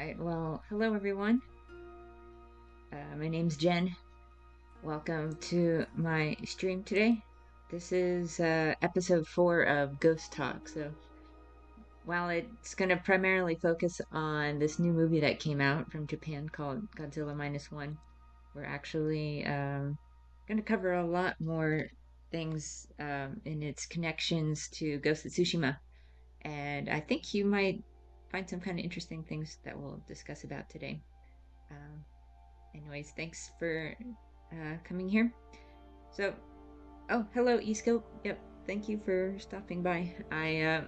Alright, well, hello everyone. My name's Jen. Welcome to my stream today. This is episode 4 of Ghost Talk. So, while it's going to primarily focus on this new movie that came out from Japan called Godzilla Minus One, we're actually going to cover a lot more things in its connections to Ghost of Tsushima. And I think you might find some kind of interesting things that we'll discuss about today. Um, Anyways, thanks for coming here. So, oh, hello, Eskill. Yep, thank you for stopping by. I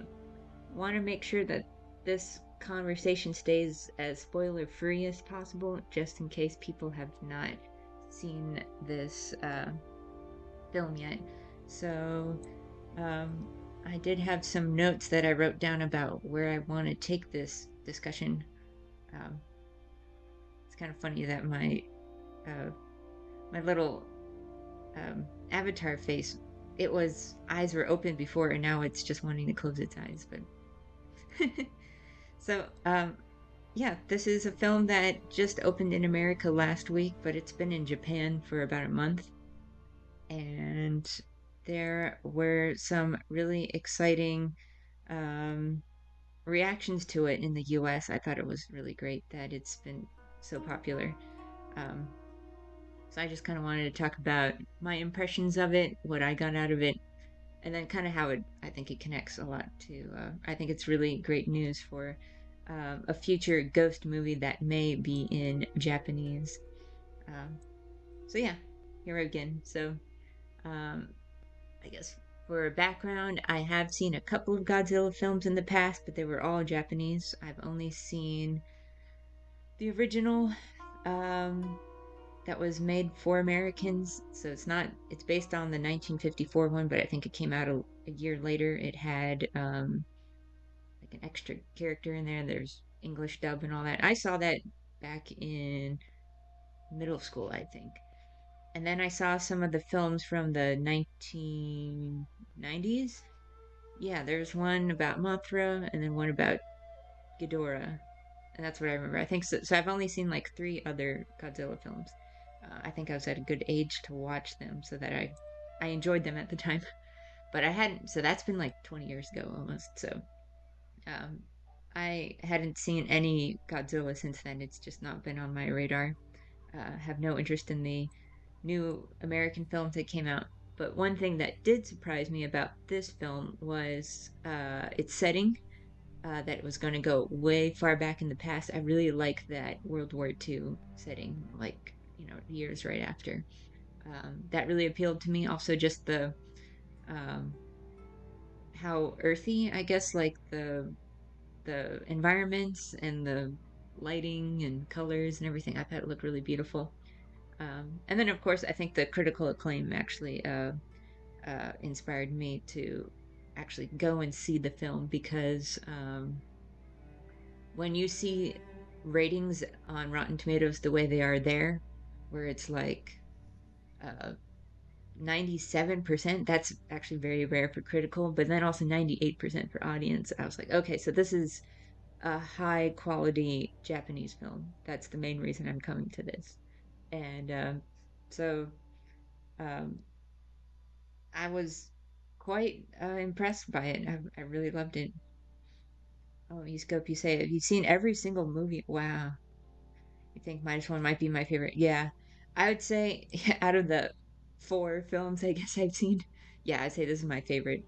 want to make sure that this conversation stays as spoiler free as possible, just in case people have not seen this film yet. So, um, I did have some notes that I wrote down about where I want to take this discussion. Um, it's kind of funny that uh, my little avatar face, it was eyes were open before and now it's just wanting to close its eyes. But so yeah, this is a film that just opened in America last week, but it's been in Japan for about a month, and there were some really exciting um reactions to it in the US. I thought it was really great that it's been so popular. um so I just kind of wanted to talk about my impressions of it, what I got out of it, and then kind of how I think it connects a lot to. I think it's really great news for a future Ghost movie that may be in Japanese. Um, so yeah, here again. So um, I guess for background, I have seen a couple of Godzilla films in the past, but they were all Japanese. I've only seen the original um, that was made for Americans. So it's based on the 1954 one, but I think it came out a year later. It had like an extra character in there. There's English dub and all that. I saw that back in middle school, I think. And then I saw some of the films from the 1990s. Yeah, there's one about Mothra and then one about Ghidorah. And that's what I remember. I think so. So I've only seen like three other Godzilla films. I think I was at a good age to watch them, so that I enjoyed them at the time. But I hadn't. So that's been like 20 years ago almost. So um, I hadn't seen any Godzilla since then. It's just not been on my radar. Have no interest in the new American films that came out. But one thing that did surprise me about this film was its setting, that was going to go way far back in the past. I really like that World War II setting, like, years right after. That really appealed to me. Also, just the um, how earthy, I guess, like the environments and the lighting and colors and everything. I thought it looked really beautiful. And then, of course, I think the critical acclaim actually inspired me to actually go and see the film, because when you see ratings on Rotten Tomatoes the way they are there, where it's like uh, 97%, that's actually very rare for critical, but then also 98% for audience. I was like, okay, so this is a high quality Japanese film. That's the main reason I'm coming to this. And so um, I was quite impressed by it. I really loved it. Oh, you scope, you say it. You've seen every single movie. Wow. You think Minus One might be my favorite? Yeah. I would say out of the four films I guess I've seen, yeah, I'd say this is my favorite.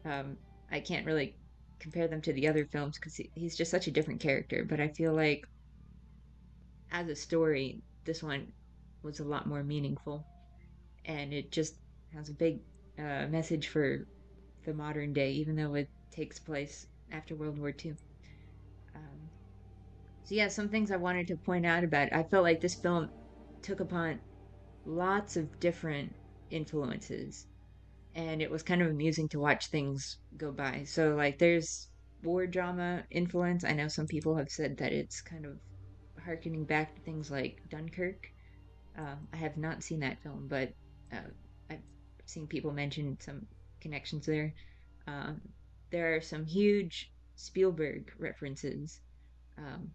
Um, I can't really compare them to the other films because he's just such a different character, but I feel like as a story, this one was a lot more meaningful, and it just has a big message for the modern day, even though it takes place after World War II. Um, so yeah, some things I wanted to point out about it. I felt like this film took upon lots of different influences, and it was kind of amusing to watch things go by. So like there's war drama influence. I know some people have said that it's kind of harkening back to things like Dunkirk. I have not seen that film, but uh, I've seen people mention some connections there. Um, there are some huge Spielberg references. Um,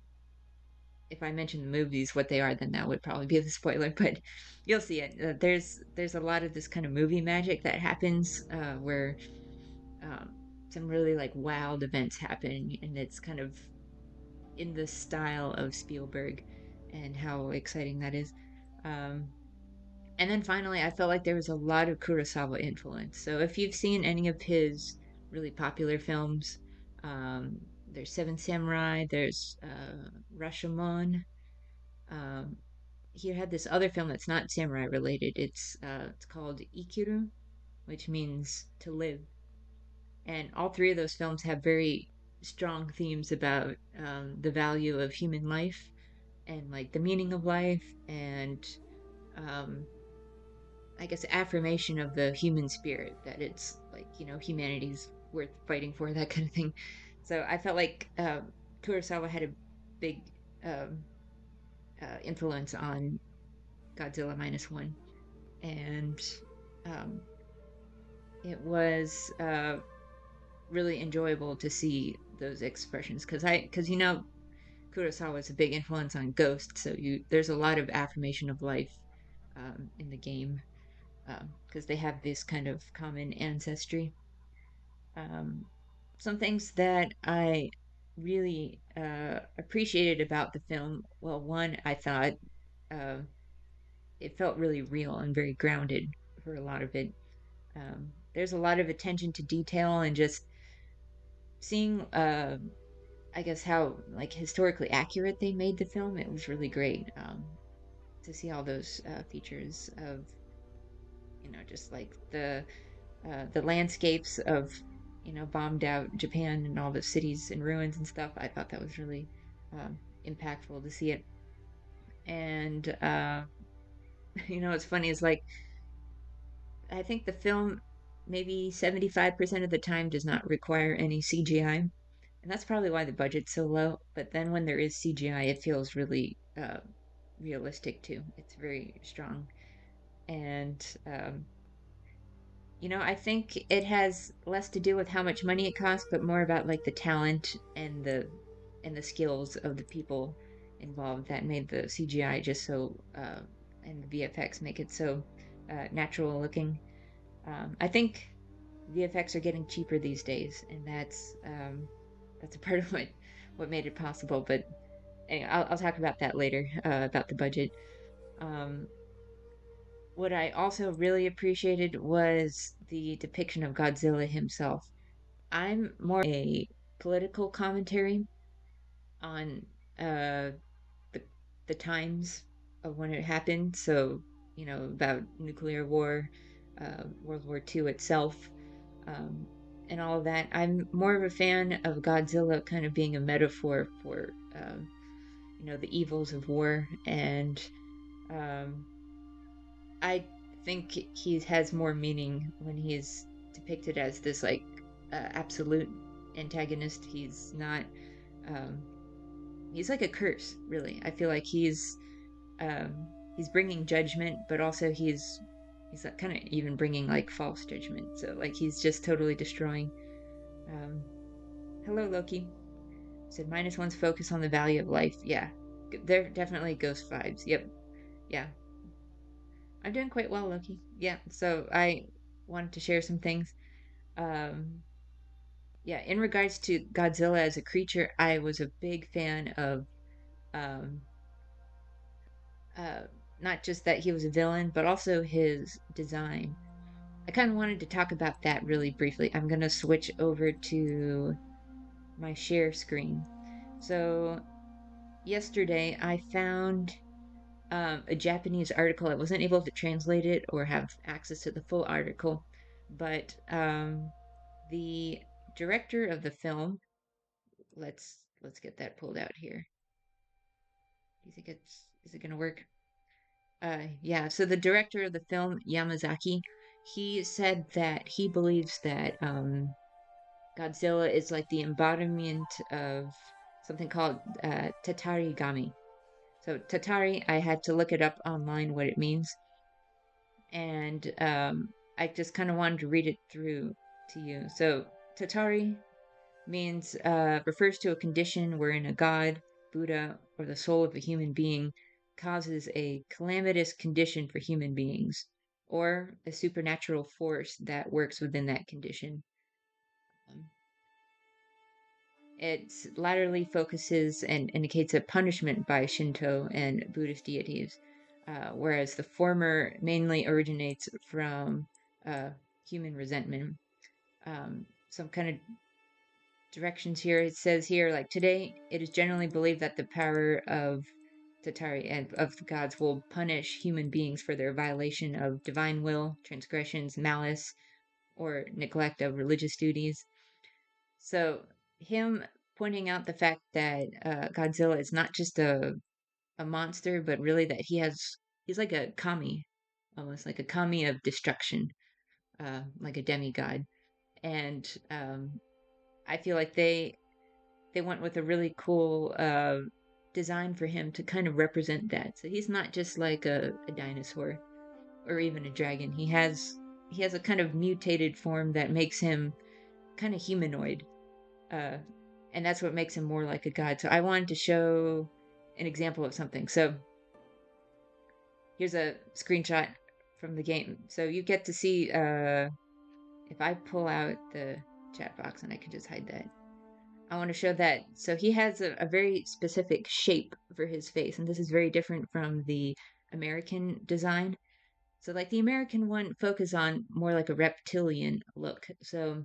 if I mention the movies what they are, then that would probably be the spoiler. But you'll see it. There's a lot of this kind of movie magic that happens where um, some really like wild events happen, and it's kind of in the style of Spielberg, and how exciting that is. Um, and then finally, I felt like there was a lot of Kurosawa influence. So if you've seen any of his really popular films, um, there's Seven Samurai, there's Rashomon. Um, he had this other film that's not samurai related. It's called Ikiru, which means to live. And all three of those films have very strong themes about the value of human life and like the meaning of life and um, I guess affirmation of the human spirit, that it's like, humanity's worth fighting for, that kind of thing. So I felt like Kurosawa had a big um, influence on Godzilla Minus One, and um, it was really enjoyable to see those expressions because Kurosawa is a big influence on Ghost, so there's a lot of affirmation of life in the game because they have this kind of common ancestry. Um, some things that I really appreciated about the film. Well, one, I thought uh, it felt really real and very grounded for a lot of it. There's a lot of attention to detail and just seeing, I guess, how like historically accurate they made the film. It was really great to see all those features of, just like the landscapes of bombed out Japan and all the cities and ruins and stuff. I thought that was really impactful to see it. And what's funny is like I think the film maybe 75% of the time does not require any CGI. And that's probably why the budget's so low. But then when there is CGI, it feels really realistic too. It's very strong. And I think it has less to do with how much money it costs, but more about like the talent and the skills of the people involved that made the CGI just so and the VFX make it so natural looking. I think VFX are getting cheaper these days, and that's a part of what made it possible. But anyway, I'll talk about that later about the budget. Um, what I also really appreciated was the depiction of Godzilla himself. I'm more a political commentary on uh, the the times of when it happened. So, about nuclear war, World War II itself, um, and all of that. I'm more of a fan of Godzilla kind of being a metaphor for, the evils of war. And um, I think he has more meaning when he is depicted as this like absolute antagonist. He's not. Um, he's like a curse, really. I feel like he's bringing judgment, but also he's kind of even bringing like false judgment. So like he's just totally destroying. Um, Hello, Loki. Said minus one's focus on the value of life. Yeah, they're definitely ghost vibes. Yep. Yeah, I'm doing quite well, Loki. Yeah. So I wanted to share some things. Um, yeah, in regards to Godzilla as a creature, I was a big fan of um, uh, not just that he was a villain, but also his design. I kind of wanted to talk about that really briefly. I'm going to switch over to my share screen. So, yesterday I found a Japanese article. I wasn't able to translate it or have access to the full article, but the director of the film, let's get that pulled out here. Do you think is it going to work? Yeah, so the director of the film, Yamazaki, he said that he believes that Godzilla is like the embodiment of something called Tatari Gami. So Tatari, I had to look it up online what it means, and I just kind of wanted to read it through to you. So Tatari means refers to a condition wherein a god, Buddha, or the soul of a human being causes a calamitous condition for human beings, or a supernatural force that works within that condition. Um, it laterally focuses and indicates a punishment by Shinto and Buddhist deities, whereas the former mainly originates from uh, human resentment. Some kind of directions here. It says here, like, today, it is generally believed that the power of Tatari and of the gods will punish human beings for their violation of divine will, transgressions, malice, or neglect of religious duties. So, him pointing out the fact that Godzilla is not just a monster, but really that he's like a kami, almost like a kami of destruction, like a demigod. And I feel like they went with a really cool design for him to kind of represent that. So he's not just like a dinosaur or even a dragon. He has a kind of mutated form that makes him kind of humanoid. Uh, and that's what makes him more like a god. So I wanted to show an example of something. So here's a screenshot from the game. So you get to see if I pull out the chat box, and I can just hide that. I want to show that. So he has a very specific shape for his face, and this is very different from the American design. So, like the American one, focus on more like a reptilian look. So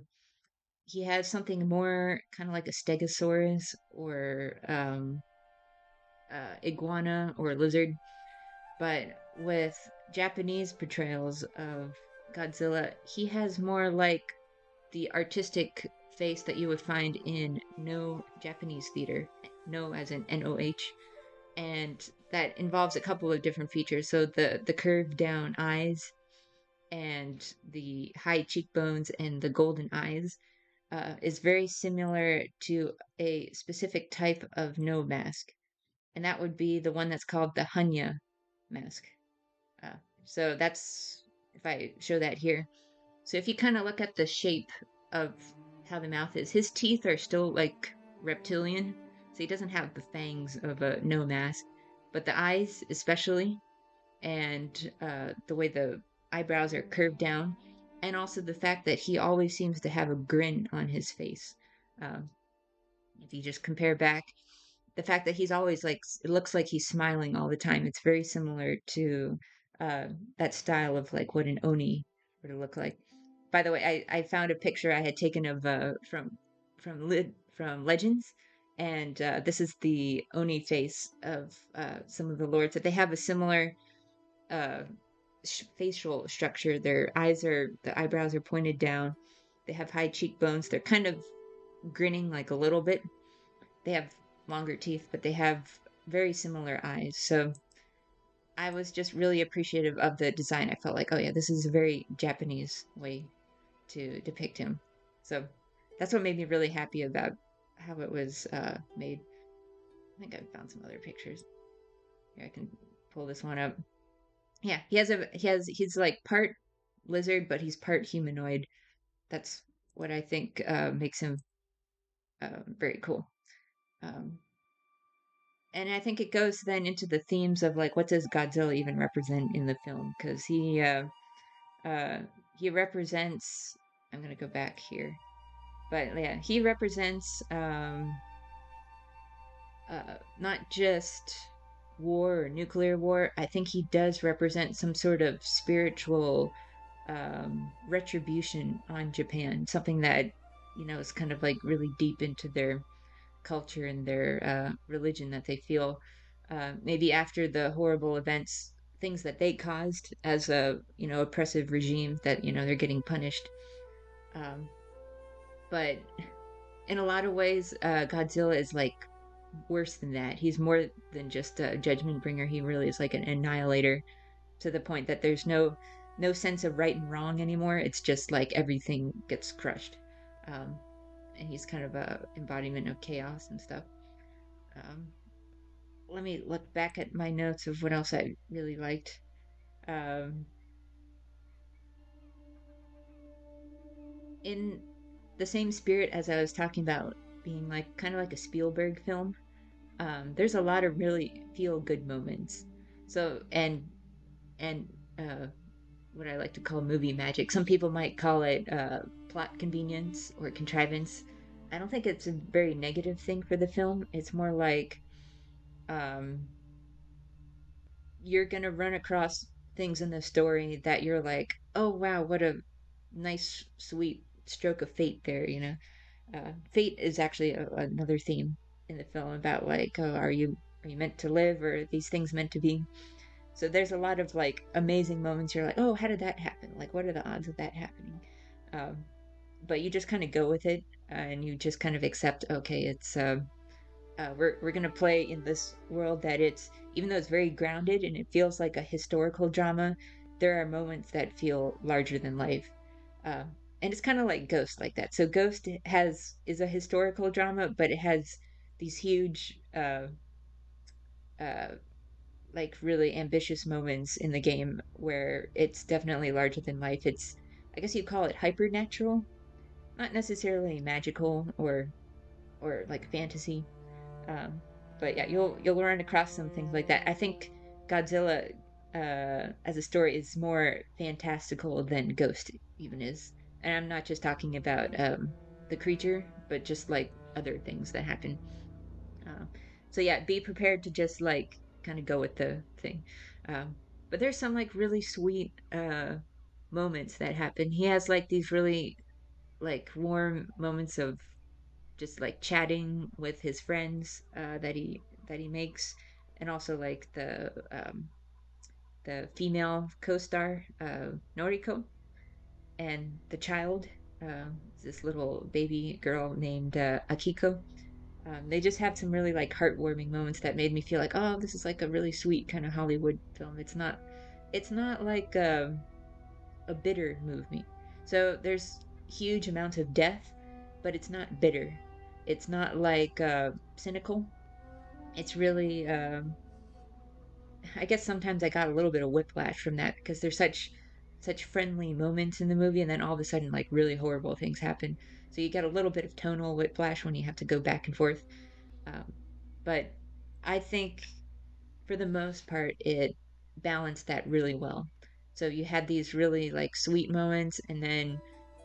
he has something more kind of like a stegosaurus or iguana or lizard. But with Japanese portrayals of Godzilla, he has more like the artistic face that you would find in no Japanese theater, no as in NOH, and that involves a couple of different features. So the curved down eyes and the high cheekbones and the golden eyes is very similar to a specific type of no mask, and that would be the one that's called the Hanya mask. Uh, so that's if I show that here. So if you kind of look at the shape of how the mouth is, his teeth are still like reptilian. So he doesn't have the fangs of a no mask, but the eyes, especially, and the way the eyebrows are curved down, and also the fact that he always seems to have a grin on his face. Um, if you just compare back the fact that he's always like it looks like he's smiling all the time. It's very similar to uh, that style of like what an oni would look like. By the way, I found a picture I had taken of from Legends, and this is the oni face of some of the lords. That they have a similar uh, facial structure. The eyebrows are pointed down. They have high cheekbones. They're kind of grinning like a little bit. They have longer teeth, but they have very similar eyes. So I was just really appreciative of the design. I felt like, oh yeah, this is a very Japanese way to depict him. So that's what made me really happy about how it was made. I think I found some other pictures. Here I can pull this one up. Yeah, he's like part lizard, but he's part humanoid. That's what I think makes him very cool. Um, and I think it goes then into the themes of like what does Godzilla even represent in the film? Because uh he represents. I'm gonna go back here, but yeah, he represents not just war or nuclear war. I think he does represent some sort of spiritual retribution on Japan, something that is kind of like really deep into their culture and their religion that they feel maybe after the horrible events, things that they caused as a oppressive regime that they're getting punished. Um, but in a lot of ways, Godzilla is like worse than that. He's more than just a judgment bringer. He really is like an annihilator to the point that there's no sense of right and wrong anymore. It's just like everything gets crushed. Um, and he's kind of a embodiment of chaos and stuff. Um, Let me look back at my notes of what else I really liked. Um, in the same spirit as I was talking about being like kind of like a Spielberg film, there's a lot of really feel good moments. So and uh, what I like to call movie magic. Some people might call it plot convenience or contrivance. I don't think it's a very negative thing for the film. It's more like um, you're gonna run across things in the story that you're like, oh wow, what a nice, sweet stroke of fate there. Fate is actually another theme in the film about like, oh, are you meant to live, or are these things meant to be? So there's a lot of like amazing moments. You're like, oh, how did that happen? Like, what are the odds of that happening? Um, but you just kind of go with it, and you just kind of accept, okay, we're gonna play in this world that it's even though it's very grounded and it feels like a historical drama, there are moments that feel larger than life. And it's kind of like Ghost like that. So Ghost has is a historical drama, but it has these huge uh like really ambitious moments in the game where it's definitely larger than life. It's I guess you call it hypernatural, not necessarily magical or like fantasy. Um, but yeah, you'll run across some things like that. I think Godzilla as a story is more fantastical than Ghost even is. And I'm not just talking about the creature, but just like other things that happen. Uh, so yeah, be prepared to just like kind of go with the thing. Um, but there's some like really sweet moments that happen. He has like these really like warm moments of just like chatting with his friends that he makes, and also like the female co-star Noriko and the child, this little baby girl named Akiko. They just have some really like heartwarming moments that made me feel like, oh, this is like a really sweet kind of Hollywood film. It's not like a bitter movie. So there's huge amounts of death, but it's not bitter. It's not like cynical. It's really I guess sometimes I got a little bit of whiplash from that because there's such friendly moments in the movie, and then all of a sudden like really horrible things happen. So you get a little bit of tonal whiplash when you have to go back and forth. Um, but I think for the most part, it balanced that really well. So you had these really like sweet moments and then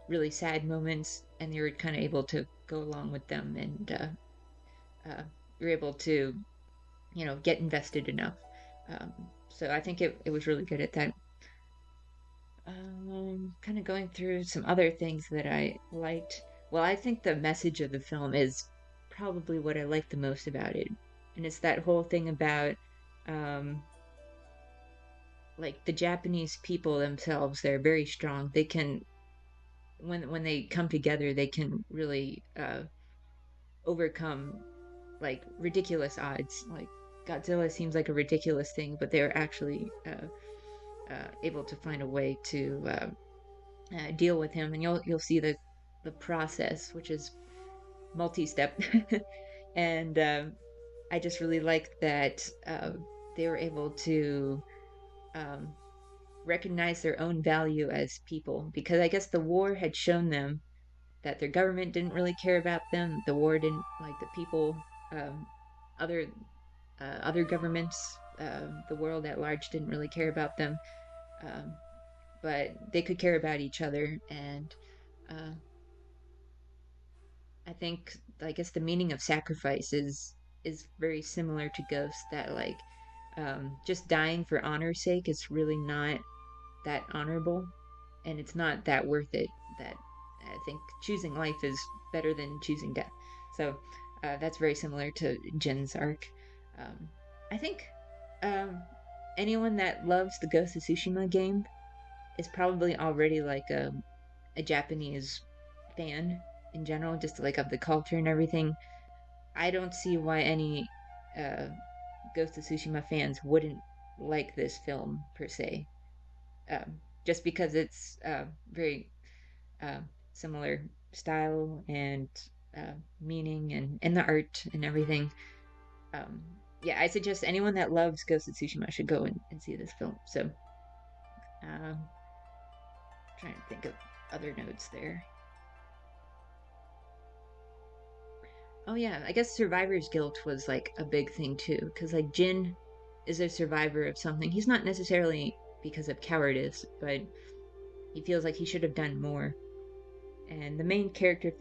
really sad moments, and you're kind of able to go along with them, and uh, you're able to, get invested enough. So I think it was really good at that. Kind of going through some other things that I liked. Well, I think the message of the film is probably what I like the most about it. And it's that whole thing about um, like the Japanese people themselves, they're very strong. They can when they come together, they can really overcome like ridiculous odds. Like Godzilla seems like a ridiculous thing, but they're actually able to find a way to deal with him, and you'll see the process, which is multi-step. And I just really like that they were able to um, recognize their own value as people, because I guess the war had shown them that their government didn't really care about them. The war didn't like the people. Other other governments, the world at large didn't really care about them, um, but they could care about each other. And uh, I guess the meaning of sacrifice is very similar to Ghost. That like just dying for honor's sake is really not that honorable, and it's not that worth it. That I think choosing life is better than choosing death. So that's very similar to Jin's arc. Um, I think um, anyone that loves the Ghost of Tsushima game is probably already like a Japanese fan in general, just like of the culture and everything. I don't see why any uh, Ghost of Tsushima fans wouldn't like this film per se, just because it's very uh, similar style and meaning and the art and everything. Um, yeah, I suggest anyone that loves Ghost of Tsushima should go and see this film. So, um, trying to think of other notes there. Oh yeah, I guess survivor's guilt was like a big thing too, because like Jin is a survivor of something. He's not necessarily because of cowardice, but he feels like he should have done more. And the main character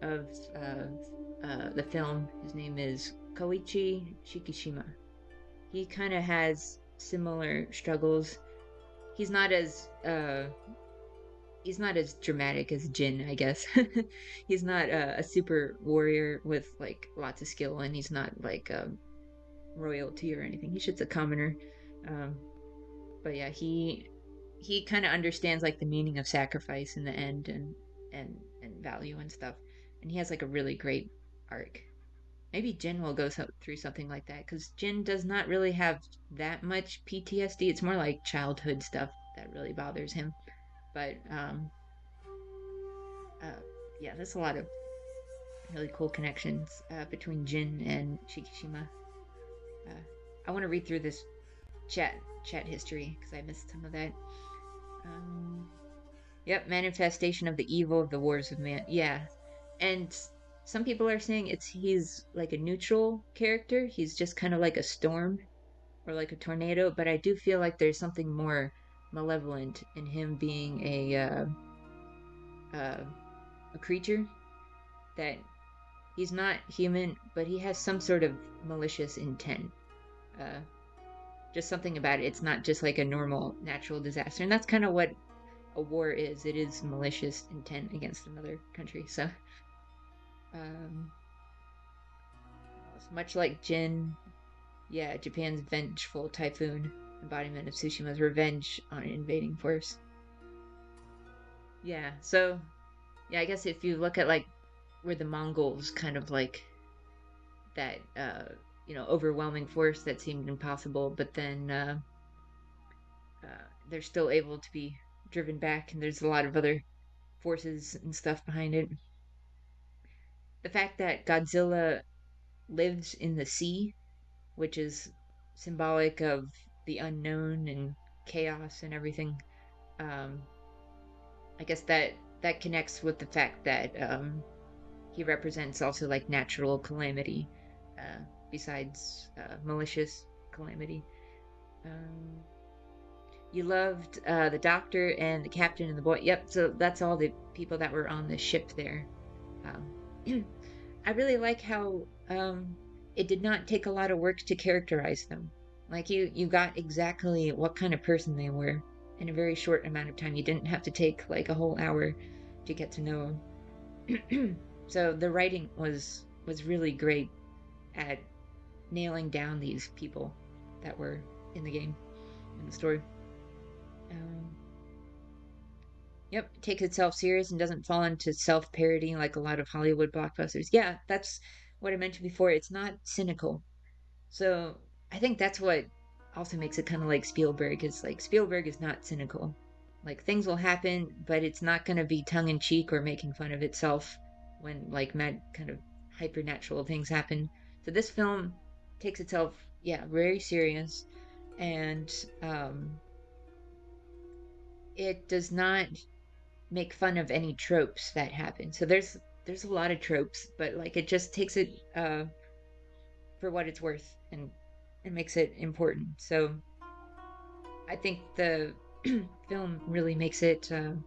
of the film, his name is Koichi Shikishima. He kind of has similar struggles. He's not as he's not as dramatic as Jin, I guess. He's not a super warrior with like lots of skill, and he's not like royalty or anything. He's just a commoner. Um, but yeah, he kind of understands like the meaning of sacrifice in the end and value and stuff. And he has like a really great arc. Maybe Jin will go through something like that because Jin does not really have that much PTSD. It's more like childhood stuff that really bothers him. But uh, yeah, there's a lot of really cool connections between Jin and Shikishima. Uh, I want to read through this chat chat history because I missed some of that. Um, yep, manifestation of the evil of the wars of man. Yeah, and some people are saying he's like a neutral character. He's just kind of like a storm or like a tornado. But I do feel like there's something more malevolent in him being uh, a creature that he's not human, but he has some sort of malicious intent. Uh, just something about it. It's not just like a normal natural disaster, and that's kind of what a war is. It is malicious intent against another country. So, um, much like Jin, yeah, Japan's vengeful typhoon, embodiment of Tsushima's revenge on an invading force. Yeah, so yeah, I guess if you look at like where the Mongols kind of like that, overwhelming force that seemed impossible, but then they're still able to be driven back, and there's a lot of other forces and stuff behind it. The fact that Godzilla lives in the sea, which is symbolic of the unknown and chaos and everything. Um, I guess that connects with the fact that he represents also like natural calamity, uh, besides malicious calamity. Um, you loved the doctor and the captain and the boy. Yep, so that's all the people that were on the ship there. Um, I really like how it did not take a lot of work to characterize them. Like you got exactly what kind of person they were in a very short amount of time. You didn't have to take like a whole hour to get to know them. So the writing was really great at nailing down these people that were in the game in the story. Um, Yep, it takes itself serious and doesn't fall into self parody like a lot of Hollywood blockbusters. Yeah, that's what I mentioned before. It's not cynical. So I think that's what also makes it kind of like Spielberg is like Spielberg is not cynical. Like things will happen, but it's not going to be tongue in cheek or making fun of itself when like mad kind of hypernatural things happen. So this film takes itself, yeah, very serious, and it does not make fun of any tropes that happen. So there's a lot of tropes, but like it just takes it for what it's worth and makes it important. So I think the film really makes it um,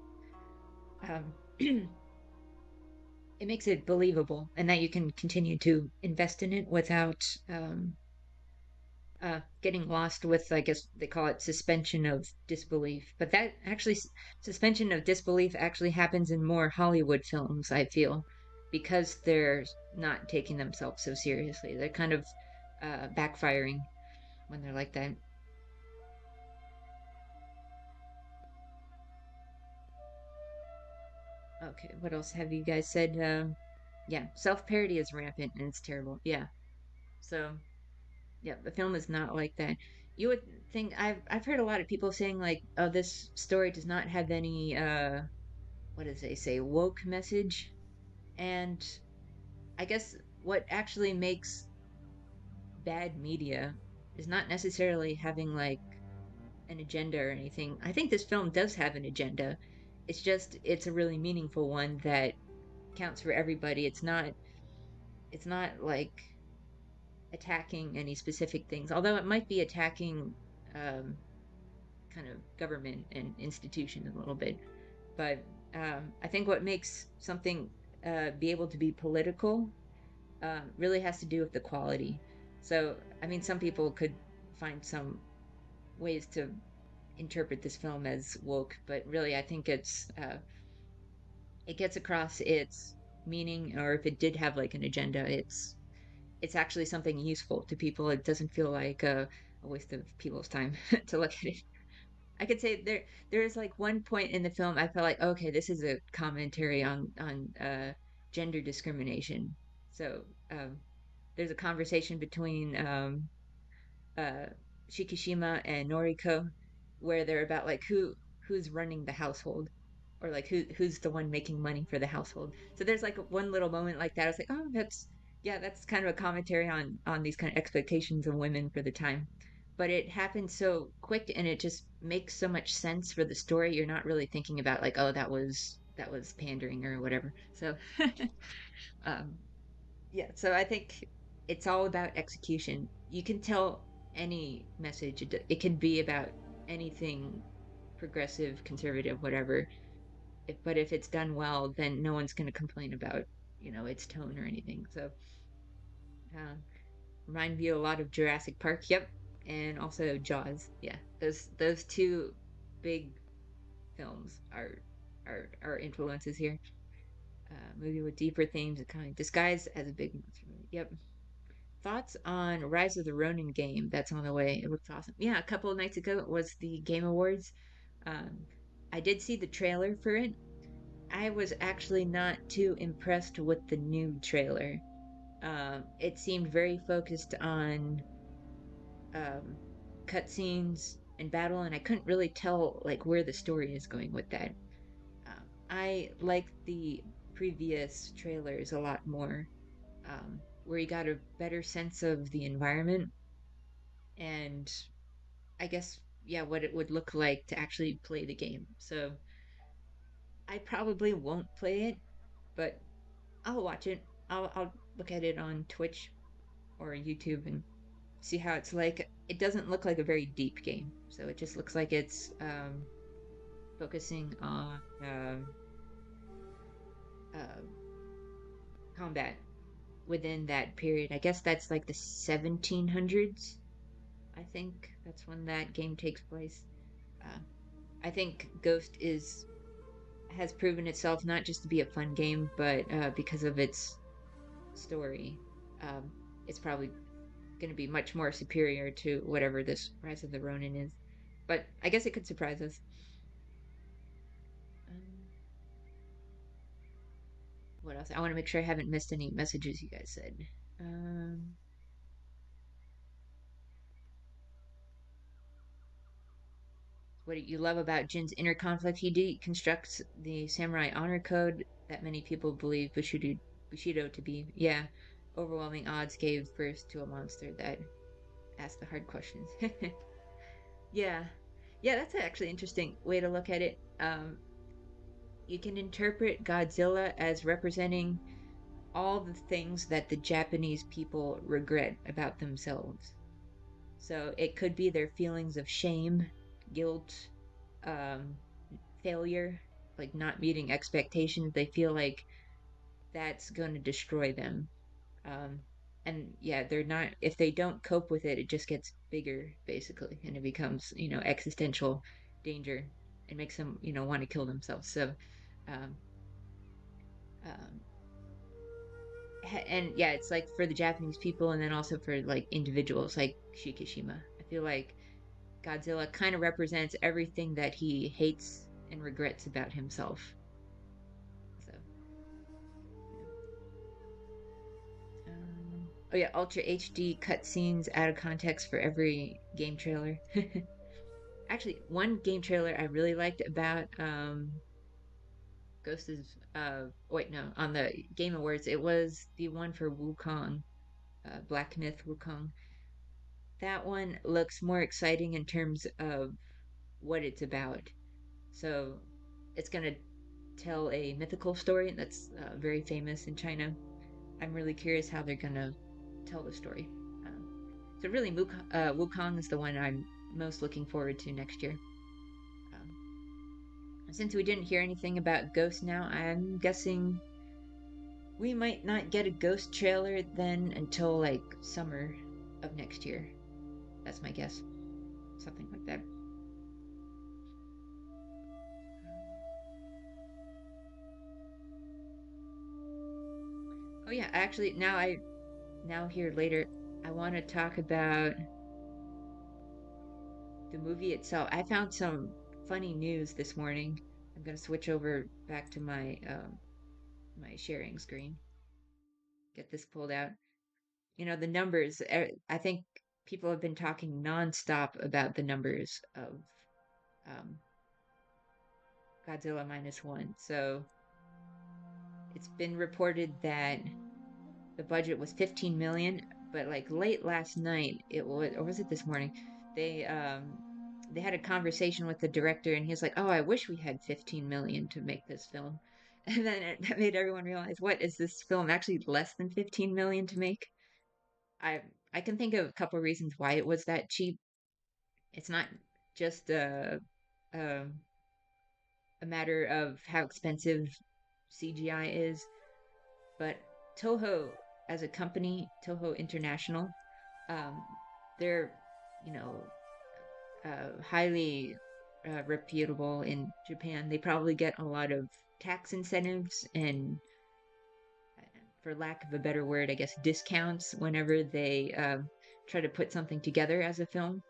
it makes it believable, and that you can continue to invest in it without getting lost with, I guess they call it suspension of disbelief. But that actually, suspension of disbelief actually happens in more Hollywood films, I feel, because they're not taking themselves so seriously. They're kind of backfiring when they're like that. Okay, what else have you guys said? Yeah, self parody is rampant and it's terrible. Yeah, so yeah, the film is not like that. You would think I've heard a lot of people saying like, "Oh, this story does not have any what does they say, woke message." And I guess what actually makes bad media is not necessarily having like an agenda or anything. I think this film does have an agenda. It's just it's a really meaningful one that counts for everybody. It's not it's not like attacking any specific things, although it might be attacking um, kind of government and institutions a little bit. But I think what makes something be able to be political really has to do with the quality. So, I mean, some people could find some ways to interpret this film as woke, but really, I think it gets across its meaning, or if it did have like an agenda, it's actually something useful to people. It doesn't feel like a waste of people's time to look at it. I could say there's like one point in the film I felt like, okay, this is a commentary on gender discrimination. So there's a conversation between uh Shikishima and Noriko where they're about like who's running the household, or like who's the one making money for the household. So there's like one little moment like that. I was like, oh, that's yeah, that's kind of a commentary on these kind of expectations of women for the time. But it happens so quick and it just makes so much sense for the story. You're not really thinking about like, oh, that was pandering or whatever. So um yeah, so I think it's all about execution. You can tell any message. It can be about anything progressive, conservative, whatever. But if it's done well, then no one's going to complain about, its tone or anything. So, uh, remind me a lot of Jurassic Park. Yep, and also Jaws. Yeah, those two big films are influences here. Movie with deeper themes, kind of disguised as a big monster movie. Yep. Thoughts on Rise of the Ronin game that's on the way? It looks awesome. Yeah, a couple of nights ago it was the Game Awards. Um, I did see the trailer for it. I was actually not too impressed with the new trailer. It seemed very focused on um, cutscenes and battle, and I couldn't really tell like where the story is going with that. I liked the previous trailers a lot more, where you got a better sense of the environment and I guess yeah, what it would look like to actually play the game. So I probably won't play it, but I'll watch it. I'll look at it on Twitch or YouTube and see how it's like. It doesn't look like a very deep game, so it just looks like it's focusing on uh, combat within that period. I guess that's like the 1700s. I think that's when that game takes place. Uh, I think Ghost is has proven itself not just to be a fun game, but because of its story, um, it's probably going to be much more superior to whatever this Rise of the Ronin is. But I guess it could surprise us. Um, what else? I want to make sure I haven't missed any messages you guys said. Um, what do you love about Jin's inner conflict? He deconstructs the samurai honor code that many people believe Bushido to be. Yeah, overwhelming odds gave birth to a monster that asked the hard questions. Yeah. Yeah, that's actually an interesting way to look at it. You can interpret Godzilla as representing all the things that the Japanese people regret about themselves. So it could be their feelings of shame, guilt, um, failure, like not meeting expectations. They feel like that's going to destroy them. Um, and yeah, they're not, if they don't cope with it, it just gets bigger, basically, and it becomes, existential danger and makes them, want to kill themselves. So, um, um, and yeah, it's like for the Japanese people and then also for like individuals like Shikishima. I feel like Godzilla kind of represents everything that he hates and regrets about himself. So, yeah. Oh yeah, Ultra HD cutscenes out of context for every game trailer. Actually, one game trailer I really liked about Ghost is wait no, on the Game Awards it was the one for Wukong, Black Myth Wukong. That one looks more exciting in terms of what it's about. So it's gonna tell a mythical story that's very famous in China. I'm really curious how they're gonna tell the story. Um, so really, Wukong is the one I'm most looking forward to next year. Um, since we didn't hear anything about Ghost now, I'm guessing we might not get a Ghost trailer then until like summer of next year. That's my guess. Something like that. Oh yeah, actually now here later I want to talk about the movie itself. I found some funny news this morning. I'm gonna switch over back to my sharing screen. Get this pulled out. You know, the numbers. I think people have been talking nonstop about the numbers of um, Godzilla Minus One. So it's been reported that the budget was 15 million, but like late last night, it was, or was it this morning? They um they had a conversation with the director, and he's like, "Oh, I wish we had 15 million to make this film." And then it made everyone realize, what is this film actually less than 15 million to make? I I can think of a couple of reasons why it was that cheap. It's not just a, a matter of how expensive CGI is, but Toho as a company, Toho International, um, they're, you know, highly reputable in Japan. They probably get a lot of tax incentives and, for lack of a better word, I guess discounts whenever they try to put something together as a film.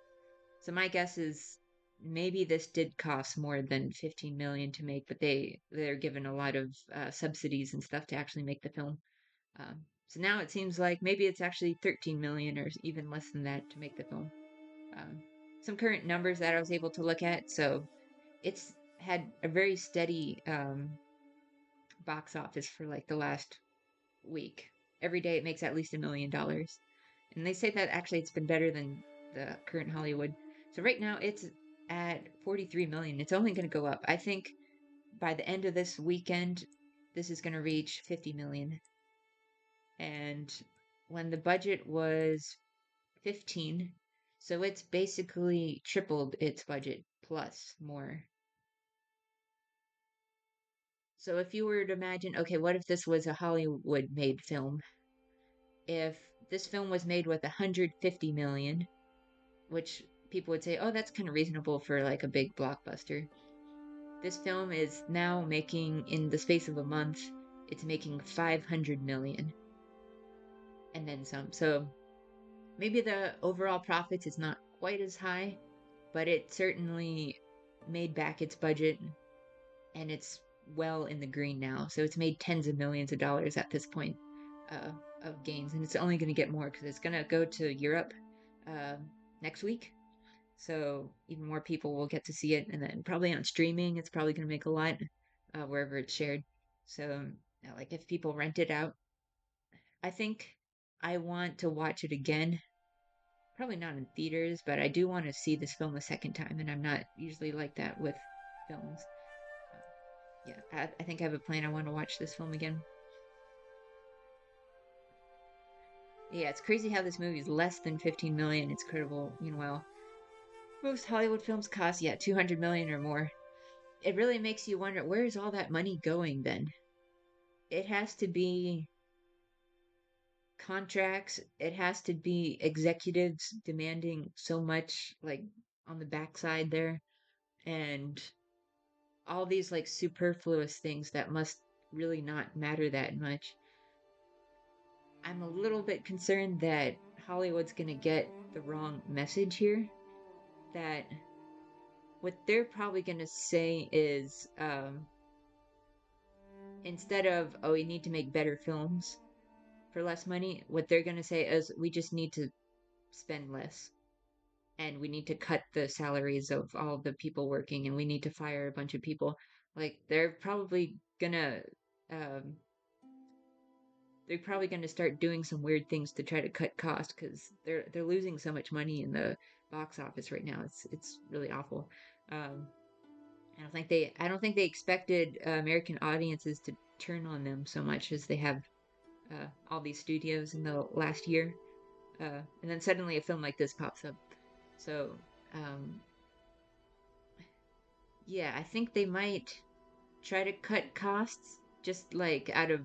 So my guess is maybe this did cost more than 15 million to make, but they're given a lot of subsidies and stuff to actually make the film. So now it seems like maybe it's actually 13 million or even less than that to make the film. Um, some current numbers that I was able to look at. So it's had a very steady box office for like the last week. Every day it makes at least $1 million. And they say that actually it's been better than the current Hollywood. So right now it's at 43 million. It's only going to go up. I think by the end of this weekend, this is going to reach 50 million. And when the budget was 15, so it's basically tripled its budget plus more. So if you were to imagine, okay, what if this was a Hollywood made film? If this film was made with 150 million, which people would say, oh, that's kind of reasonable for like a big blockbuster. This film is now making, in the space of a month, it's making 500 million and then some. So maybe the overall profits is not quite as high, but it certainly made back its budget, and it's well in the green now. So it's made tens of millions of dollars at this point uh, of gains, and it's only going to get more because it's going to go to Europe uh, next week. So even more people will get to see it, and then probably on streaming, it's probably going to make a lot wherever it's shared. So like if people rent it out, I think I want to watch it again. Probably not in theaters, but I do want to see this film a second time, and I'm not usually like that with films. Uh, yeah, I think I have a plan. I want to watch this film again. Yeah, it's crazy how this movie is less than 15 million. It's credible. Meanwhile, most Hollywood films cost, yeah, 200 million or more. It really makes you wonder, where is all that money going then? It has to be contracts, it has to be executives demanding so much, like on the backside there, and all these like superfluous things that must really not matter that much. I'm a little bit concerned that Hollywood's gonna get the wrong message here. That what they're probably gonna say is, instead of, oh, we need to make better films for less money, what they're gonna say is, we just need to spend less. And we need to cut the salaries of all the people working, and we need to fire a bunch of people. Like um, they're probably gonna start doing some weird things to try to cut costs because they're losing so much money in the box office right now. It's really awful. Um, I don't think they expected American audiences to turn on them so much as they have all these studios in the last year. And then suddenly a film like this pops up. So, um, yeah, I think they might try to cut costs just like out of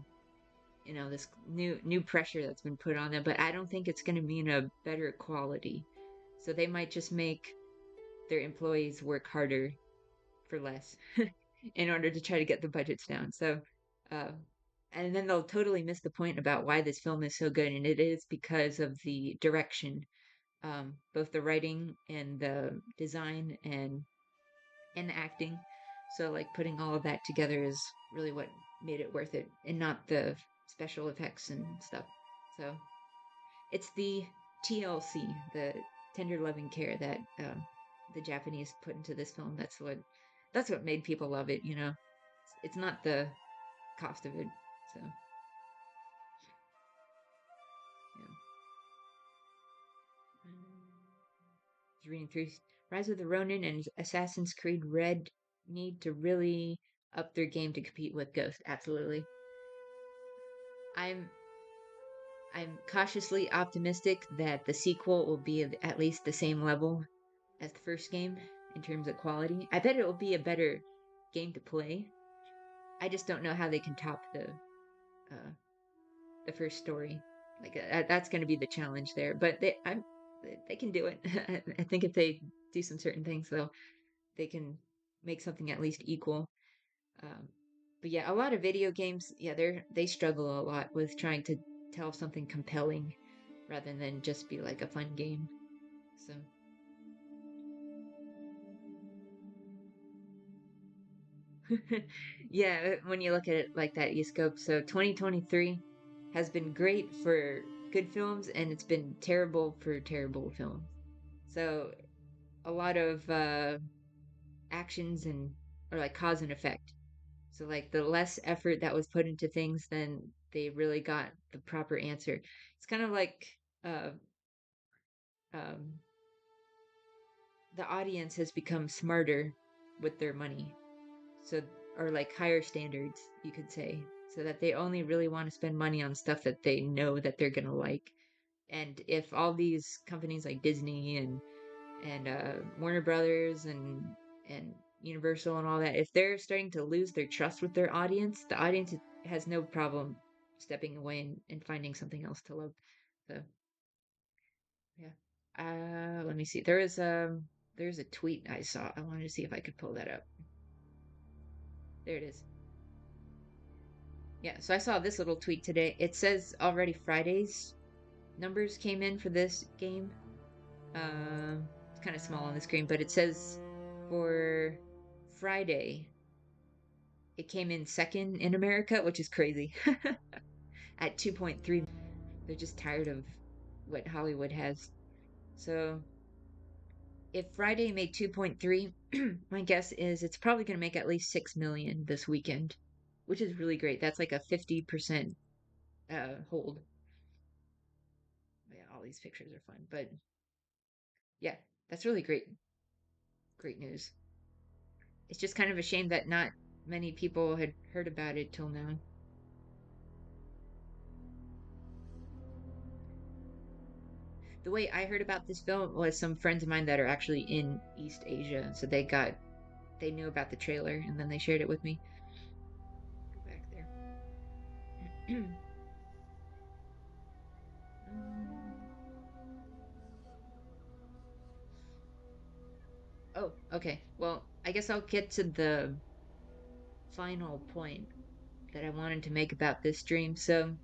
this new pressure that's been put on them, but I don't think it's going to mean a better quality. So they might just make their employees work harder for less in order to try to get the budgets down. So, uh, and then they'll totally miss the point about why this film is so good, and it is because of the direction, both the writing and the design and the acting. So, like putting all of that together is really what made it worth it, and not the special effects and stuff. So, it's the TLC, the tender loving care that the Japanese put into this film. That's what made people love it. It's not the cost of it. So yeah. Reading through Rise of the Ronin and Assassin's Creed Red need to really up their game to compete with Ghost. Absolutely. I'm I'm cautiously optimistic that the sequel will be at least the same level as the first game in terms of quality. I bet it will be a better game to play. I just don't know how they can top the first story. Like that's going to be the challenge there. But they can do it. I think if they do some certain things, they can make something at least equal. Um, but yeah, a lot of video games, yeah, they struggle a lot with trying to tell something compelling rather than just be like a fun game. So yeah, when you look at it like that, you scope. So 2023 has been great for good films, and it's been terrible for terrible films. So a lot of actions and or like cause and effect. So like the less effort that was put into things, then they really got the proper answer. It's kind of like uh, um, the audience has become smarter with their money. So or like higher standards, you could say, so that they only really want to spend money on stuff that they know that they're gonna like. And if all these companies like Disney and Warner Brothers and Universal and all that, if they're starting to lose their trust with their audience, the audience has no problem stepping away and finding something else to love. So yeah. Let me see. There's a tweet I saw. I wanted to see if I could pull that up. There it is. Yeah, so I saw this little tweet today. It says already Friday's numbers came in for this game. It's kind of small on the screen, but it says for Friday, it came in second in America, which is crazy, at 2.3. They're just tired of what Hollywood has. So if Friday made 2.3, my guess is it's probably going to make at least 6 million this weekend, which is really great. That's like a 50% hold. Yeah, all these pictures are fun, but yeah, that's really great news. It's just kind of a shame that not many people had heard about it till now. The way I heard about this film was some friends of mine that are actually in East Asia, so they knew about the trailer and then they shared it with me. Go back there. Oh, okay. Well, I guess I'll get to the final point that I wanted to make about this stream. So,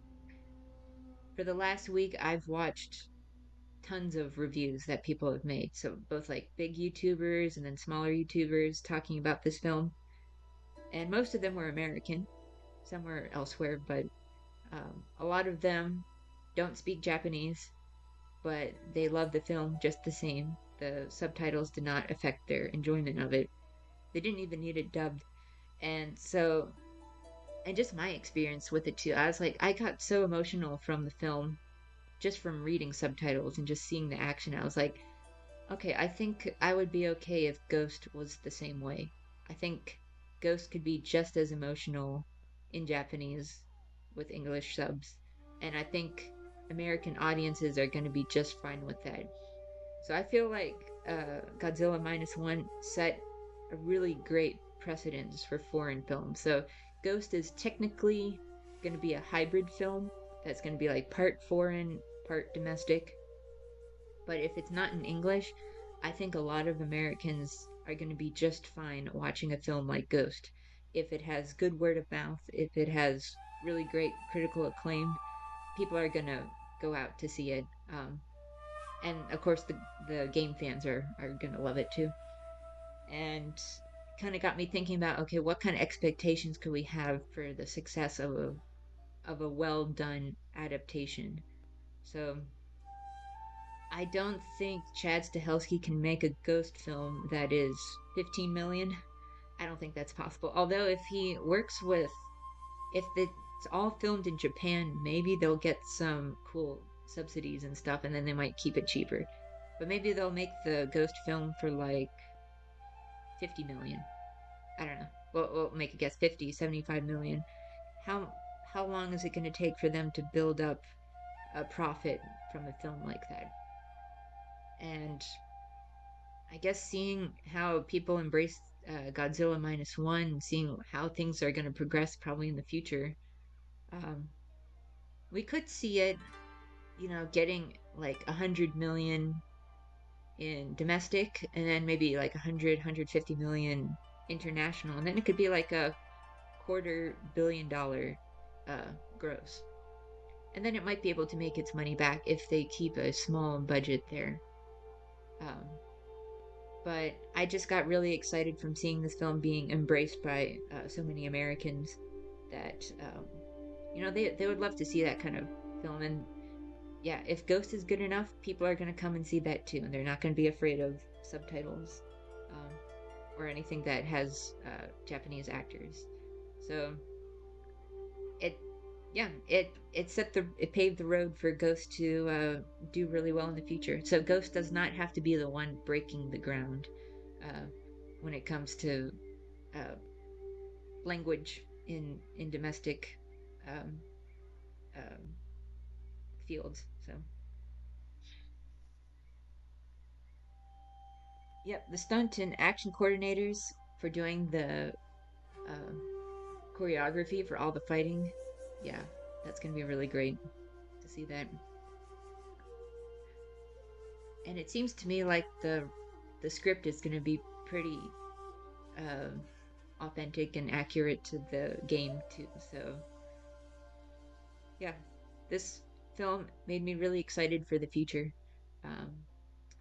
for the last week, I've watched tons of reviews that people have made. So, both like big YouTubers and then smaller YouTubers talking about this film. And most of them were American, some were elsewhere, but a lot of them don't speak Japanese, but they love the film just the same. The subtitles did not affect their enjoyment of it. They didn't even need it dubbed. And so, and just my experience with it too, I was like, I got so emotional from the film just from reading subtitles and just seeing the action. I was like, okay, I think I would be okay if Ghost was the same way. I think Ghost could be just as emotional in Japanese with English subs. and I think American audiences are going to be just fine with that. So I feel like Godzilla Minus One set a really great precedence for foreign films. So Ghost is technically going to be a hybrid film that's going to be like part foreign, part domestic. But if it's not in English, I think a lot of Americans are going to be just fine watching a film like Ghost. If it has good word of mouth, if it has really great critical acclaim, people are going to go out to see it. And of course, the game fans are going to love it too. And kind of got me thinking about, okay, what kind of expectations could we have for the success of a well done adaptation? So I don't think Chad Stahelski can make a ghost film that is 15 million. I don't think that's possible. Although if he works with, if it's all filmed in Japan, maybe they'll get some cool subsidies and stuff, and then they might keep it cheaper. But maybe they'll make the ghost film for like 50 million. I don't know. We'll make a guess, 50, 75 million. How long is it going to take for them to build up a profit from a film like that? And I guess seeing how people embrace Godzilla Minus One, seeing how things are going to progress probably in the future, um, we could see it, getting like 100 million in domestic, and then maybe like 150 million international, and then it could be like a $250 million gross. And then it might be able to make its money back if they keep a small budget there. Um, but I just got really excited from seeing this film being embraced by so many Americans that they would love to see that kind of film. And yeah, if Ghost is good enough, people are going to come and see that too, and they're not going to be afraid of subtitles um, or anything that has Japanese actors. So it yeah, it paved the road for Ghost to do really well in the future. So Ghost does not have to be the one breaking the ground uh, when it comes to uh, language in domestic um, um, fields. So yep, the stunt and action coordinators for doing the uh, choreography for all the fighting. Yeah, that's gonna be really great to see that. And it seems to me like the script is going to be pretty uh, authentic and accurate to the game too. So yeah, this film made me really excited for the future. Um,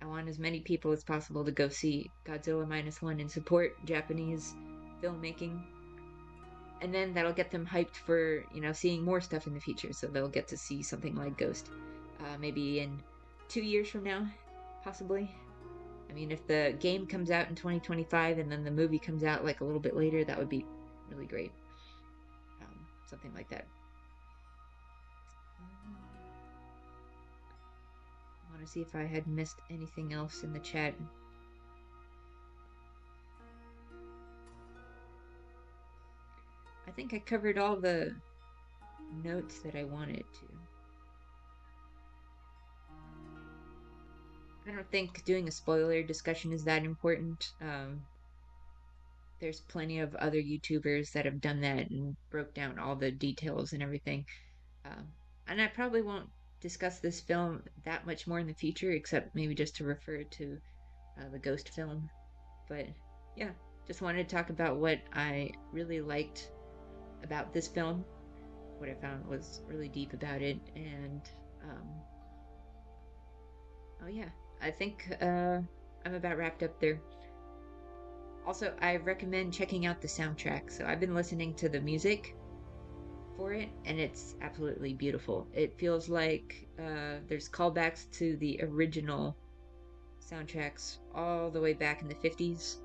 I want as many people as possible to go see Godzilla Minus One and support Japanese filmmaking, and then that'll get them hyped for seeing more stuff in the future. So they'll get to see something like Ghost, maybe in 2 years from now, possibly. I mean, if the game comes out in 2025 and then the movie comes out like a little bit later, that would be really great. Something like that. I want to see if I had missed anything else in the chat. I think I covered all the notes that I wanted to. I don't think doing a spoiler discussion is that important. There's plenty of other YouTubers that have done that and broke down all the details and everything. And I probably won't discuss this film that much more in the future, except maybe just to refer to the Ghost film. But yeah, just wanted to talk about what I really liked about this film, what I found was really deep about it, and um, oh yeah, I think I'm about wrapped up there. Also, I recommend checking out the soundtrack. So I've been listening to the music for it, and it's absolutely beautiful. It feels like there's callbacks to the original soundtracks all the way back in the 50s.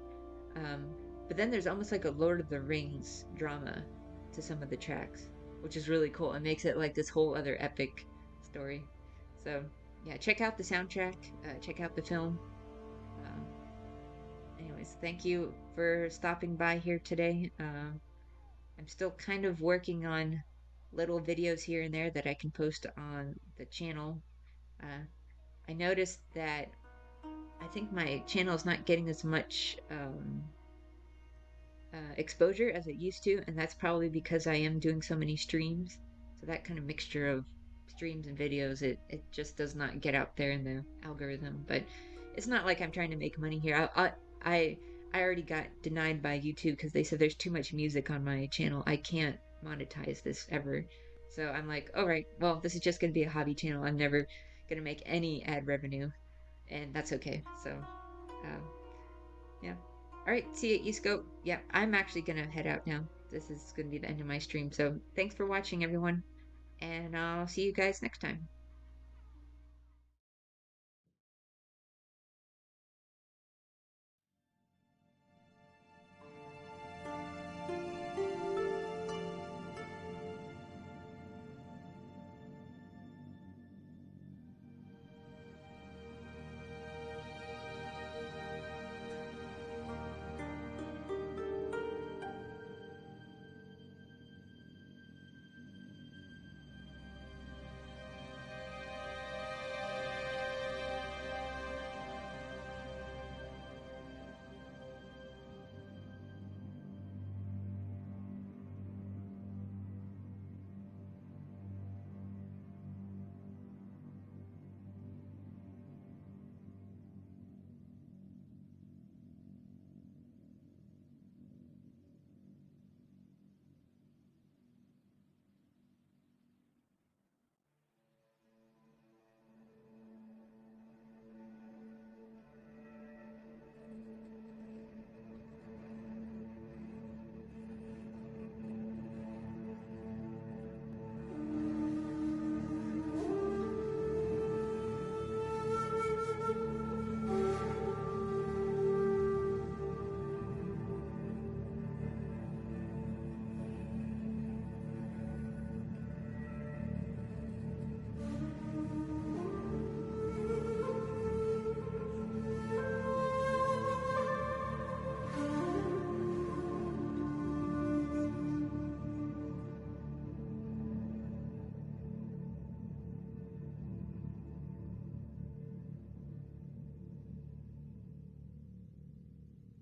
But then there's almost like a Lord of the Rings drama to some of the tracks, which is really cool. It makes it like this whole other epic story. So yeah, check out the soundtrack, check out the film. Um, Anyways, thank you for stopping by here today. I'm still kind of working on little videos here and there that I can post on the channel. Uh, I noticed that I think my channel is not getting as much exposure as it used to, and that's probably because I am doing so many streams. So that kind of mixture of streams and videos, it just does not get out there in the algorithm. But it's not like I'm trying to make money here. I I already got denied by YouTube because they said there's too much music on my channel. I can't monetize this ever. So I'm like, all right, well, this is just going to be a hobby channel. I'm never going to make any ad revenue, and that's okay. So, um, yeah. All right, see you, East Goat. Yeah, I'm actually gonna head out now. This is gonna be the end of my stream. So thanks for watching, everyone, and I'll see you guys next time.